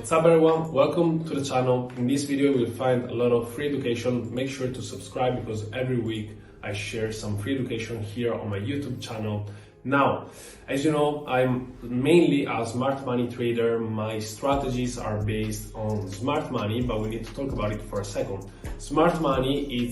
What's up everyone, welcome to the channel. In this video you will find a lot of free education. Make sure to subscribe because every week I share some free education here on my YouTube channel. Now, as you know, I'm mainly a smart money trader. My strategies are based on smart money, but we need to talk about it for a second. Smart money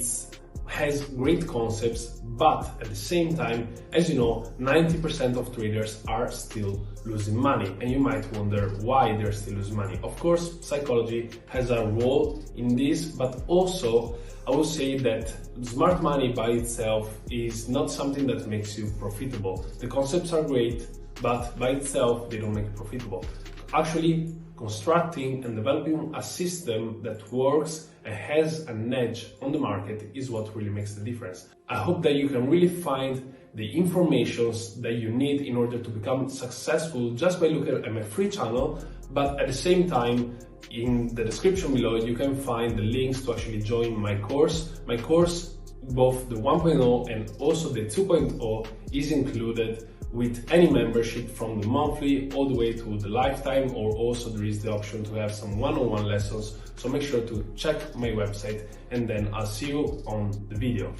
has great concepts, but at the same time, as you know, 90% of traders are still losing money. And you might wonder why they're still losing money. Of course, psychology has a role in this, but also I will say that smart money by itself is not something that makes you profitable. The concepts are great, but by itself, they don't make you profitable. Actually, constructing and developing a system that works and has an edge on the market is what really makes the difference. I hope that you can really find the informations that you need in order to become successful just by looking at my free channel, but at the same time, in the description below, you can find the links to actually join my course. My course, both the 1.0 and also the 2.0, is included with any membership from the monthly all the way to the lifetime, or also there is the option to have some one-on-one lessons. So make sure to check my website and then I'll see you on the video.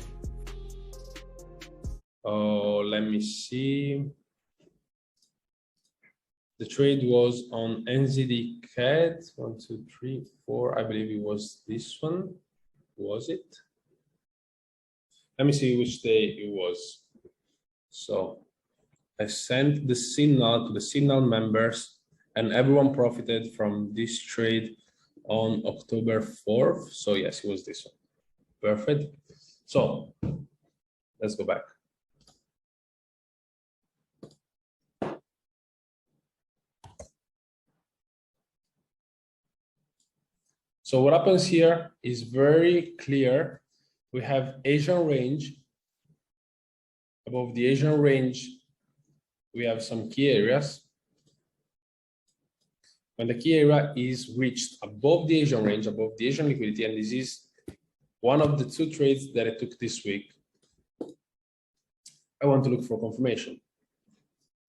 Let me see. The trade was on NZD CAD, 1, 2, 3, 4. I believe it was this one. Was it? Let me see which day it was. So I sent the signal to the signal members and everyone profited from this trade on October 4th. So yes, it was this one. Perfect. So let's go back. So what happens here is very clear. We have Asian range. Above the Asian range, we have some key areas. When the key area is reached above the Asian range, above the Asian liquidity, and this is one of the two trades that I took this week, I want to look for confirmation.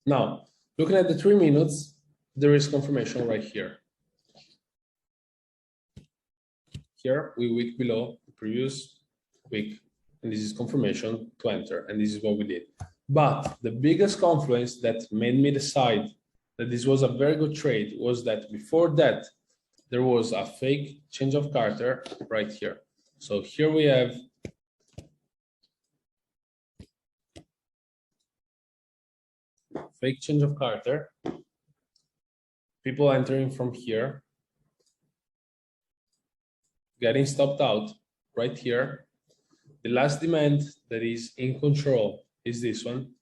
Now, looking at the 3 minutes, there is confirmation right here. Here, we week below the previous week, and this is confirmation to enter, and this is what we did. But the biggest confluence that made me decide that this was a very good trade was that before that, there was a fake change of character right here. So here we have fake change of character, people entering from here, getting stopped out right here. The last demand that is in control is this one,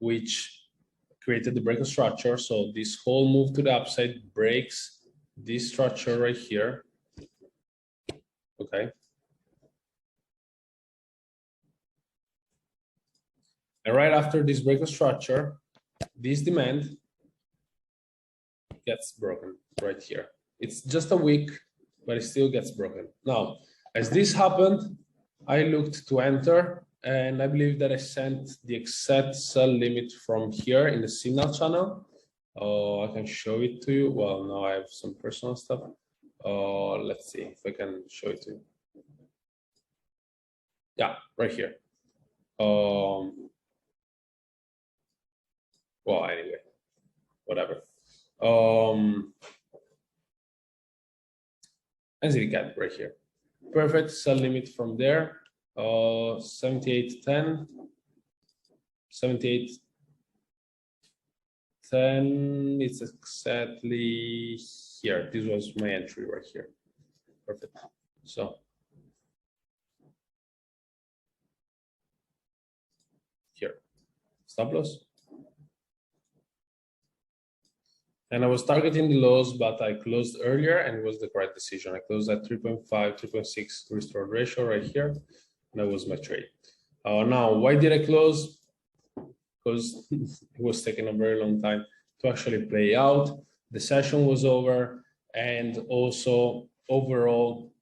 which created the breakout structure. So this whole move to the upside breaks this structure right here. Okay. And right after this breakout structure, this demand gets broken right here. It's just a week, but it still gets broken. Now, as this happened, I looked to enter, and I believe that I sent the exact sell limit from here in the signal channel. I can show it to you. Well, now I have some personal stuff. Let's see if I can show it to you. Yeah, right here. Well, anyway, whatever. NZD CAD right here. Perfect sell limit from there. 78.10, 78.10. It's exactly here. This was my entry right here. Perfect. So here, stop loss. And I was targeting the lows, but I closed earlier and it was the correct decision. I closed at 3.5, 3.6 restored ratio right here. And that was my trade. Now, why did I close? Because it was taking a very long time to actually play out. The session was over. And also, overall,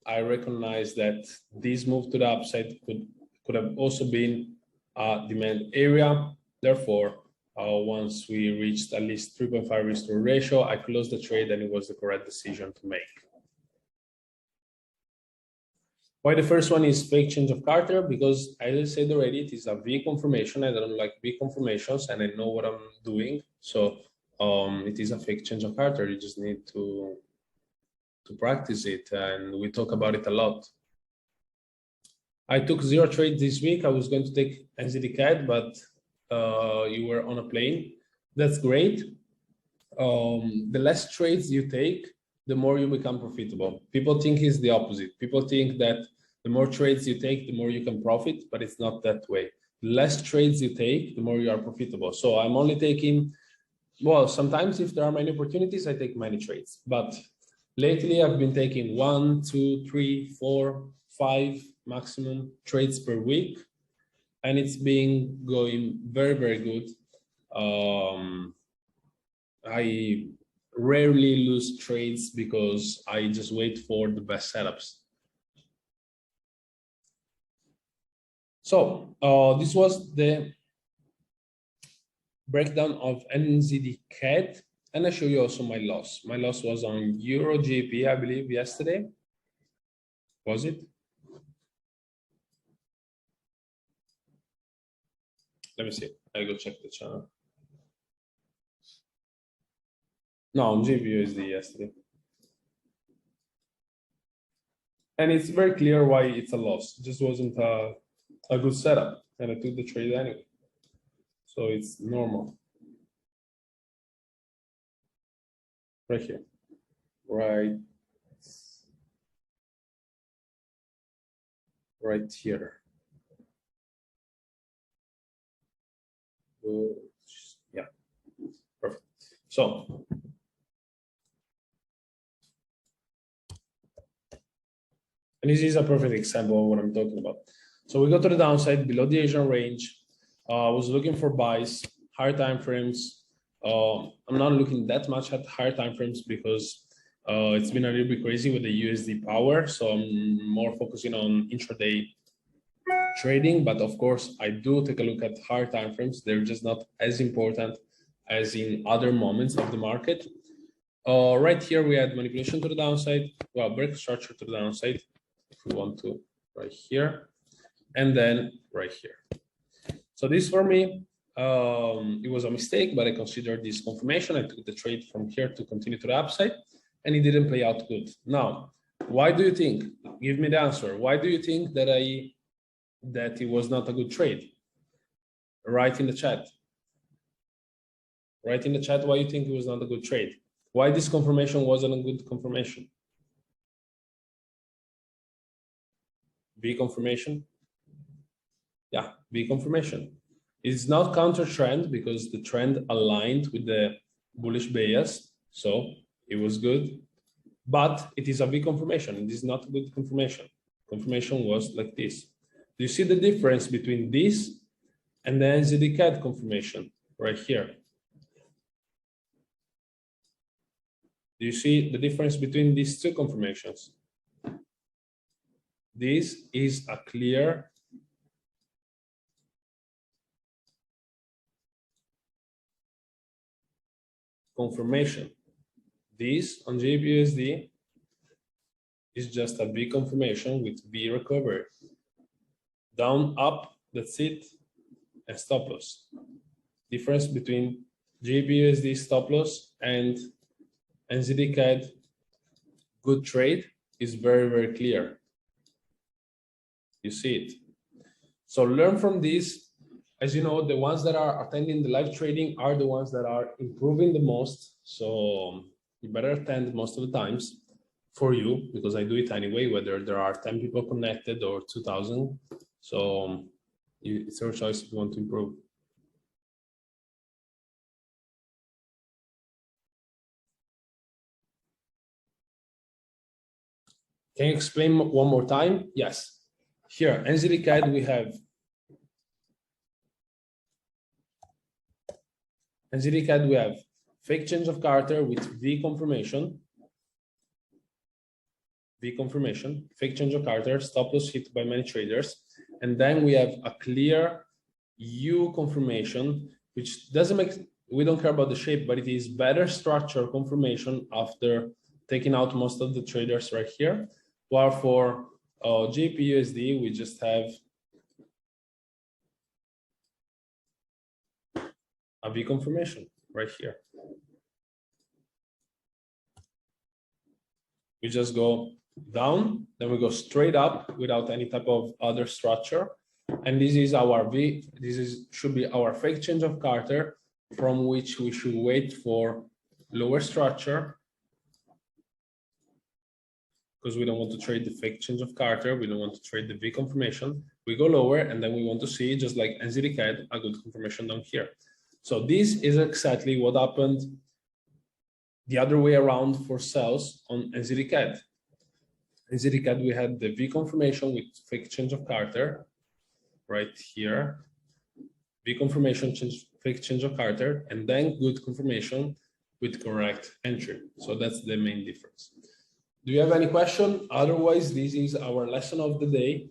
I recognized that this move to the upside could have also been a demand area. Therefore, Once we reached at least 3.5 restore ratio, I closed the trade and it was the correct decision to make. Why the first one is fake change of Carter? Because as I said already, it is a V confirmation. I don't like V confirmations and I know what I'm doing. So it is a fake change of Carter. You just need to practice it, and we talk about it a lot. I took 0 trades this week. I was going to take NZD-CAD, but you were on a plane. That's great. The less trades you take, the more you become profitable. People think it's the opposite. People think that the more trades you take, the more you can profit, but it's not that way. The less trades you take, the more you are profitable. So I'm only taking, well, sometimes if there are many opportunities, I take many trades. But lately I've been taking 1, 2, 3, 4, 5 maximum trades per week. And it's been going very, very good. I rarely lose trades because I just wait for the best setups. So this was the breakdown of NZD-CAD, and I show you also my loss. My loss was on Euro GBP, I believe, yesterday. Was it? Let me see. I'll go check the channel. No, on GBUSD yesterday. And it's very clear why it's a loss. It just wasn't a good setup, and I took the trade anyway. So it's normal. Right here. Right here. Yeah, perfect. So and this is a perfect example of what I'm talking about. So we go to the downside below the Asian range. I was looking for buys, higher time frames. I'm not looking that much at higher time frames because it's been a little bit crazy with the USD power. So I'm more focusing on intraday trading. But of course, I do take a look at higher time frames. They're just not as important as in other moments of the market. Right here, we had manipulation to the downside. Well, break structure to the downside. If we want to, right here, and then right here. So this for me, it was a mistake, but I considered this confirmation. I took the trade from here to continue to the upside, and it didn't play out good. Now, why do you think? Give me the answer. Why do you think that it was not a good trade? Write in the chat. Write in the chat why you think it was not a good trade. Why this confirmation wasn't a good confirmation? V confirmation. Yeah, V confirmation. It's not counter trend because the trend aligned with the bullish bias, so it was good. But it is a V confirmation. It is not a good confirmation. Confirmation was like this. Do you see the difference between this and the NZD-CAD confirmation right here? Do you see the difference between these two confirmations? This is a clear confirmation. This on GBUSD is just a V confirmation with V recovery. Down, up, that's it, and stop loss. Difference between GBUSD stop loss and NZD-CAD good trade is very, very clear. You see it. So learn from this. As you know, the ones that are attending the live trading are the ones that are improving the most. So you better attend most of the times for you, because I do it anyway, whether there are 10 people connected or 2,000. So it's your choice if you want to improve. Can you explain one more time? Yes. Here, NZD-CAD, we have NZD-CAD, we have fake change of Carter with V confirmation. V confirmation, fake change of Carter, stop loss hit by many traders. And then we have a clear U confirmation which doesn't make, we don't care about the shape, but it is better structure confirmation after taking out most of the traders right here. While for JPUSD, we just have a V confirmation right here. We just go down, then we go straight up without any type of other structure. And this is our V, should be our fake change of Carter, from which we should wait for lower structure, because we don't want to trade the fake change of Carter, we don't want to trade the V confirmation. We go lower, and then we want to see, just like NZD-CAD, a good confirmation down here. So this is exactly what happened the other way around for sells on NZD-CAD. NZD-CAD, we had the V confirmation with fake change of Carter right here. V confirmation, fake change of Carter, and then good confirmation with correct entry. So that's the main difference. Do you have any question? Otherwise, this is our lesson of the day.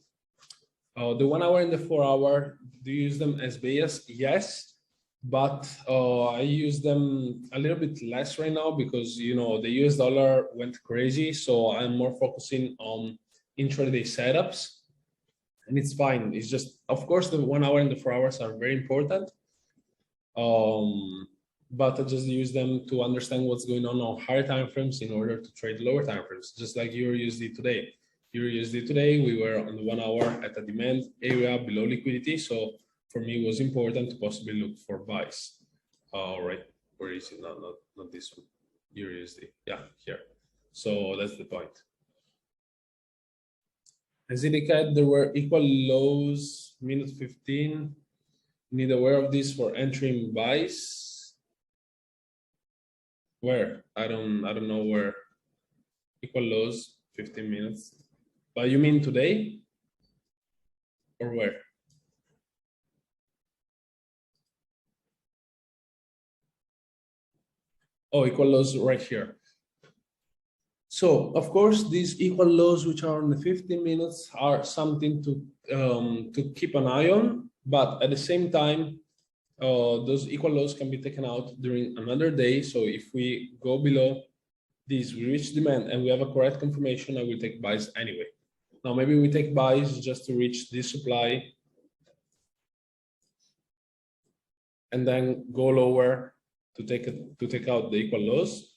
The 1 hour and the 4 hour, do you use them as bias? Yes, but I use them a little bit less right now because, you know, the US dollar went crazy. So I'm more focusing on intraday setups, and it's fine. It's just, of course, the 1 hour and the 4 hours are very important. But I just use them to understand what's going on higher time frames in order to trade lower time frames, just like EURUSD today. EURUSD today, we were on the 1 hour at a demand area below liquidity. So for me, it was important to possibly look for buys. Right, where is it? Not this one, EURUSD. Yeah, here. So that's the point. As indicated, there were equal lows, minute 15. Need aware of this for entering buys. Where? I don't know where. Equal lows, 15 minutes. But you mean today? Or where? Oh, equal lows right here. So, of course, these equal lows, which are on the 15 minutes, are something to keep an eye on. But at the same time, those equal lows can be taken out during another day. So if we go below this, we reach demand and we have a correct confirmation, I will take buys anyway. Now, maybe we take buys just to reach this supply and then go lower to take out the equal lows.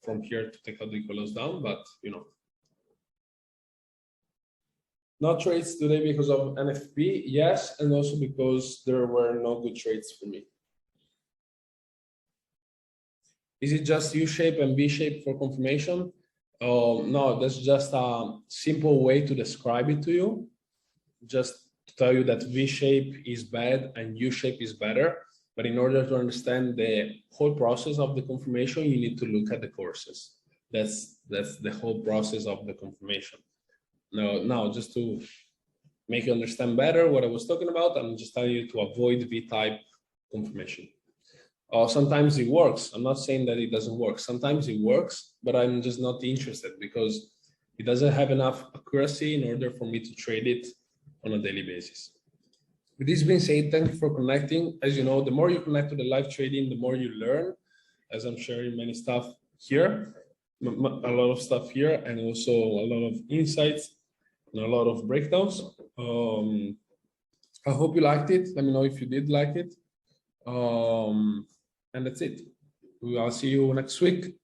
From here to take out the equal lows down, but you know. Not trades today because of NFP, yes, and also because there were no good trades for me. Is it just U-shape and V-shape for confirmation? No, that's just a simple way to describe it to you. Just to tell you that V-shape is bad and U-shape is better. But in order to understand the whole process of the confirmation, you need to look at the courses. That's the whole process of the confirmation. Now, just to make you understand better what I was talking about, I'm just telling you to avoid V-type confirmation. Sometimes it works. I'm not saying that it doesn't work. Sometimes it works, but I'm just not interested because it doesn't have enough accuracy in order for me to trade it on a daily basis. With this being said, thank you for connecting. As you know, the more you connect to the live trading, the more you learn, as I'm sharing many stuff here, a lot of stuff here, and also a lot of insights and a lot of breakdowns. I hope you liked it. Let me know if you did like it. And that's it. I'll see you next week.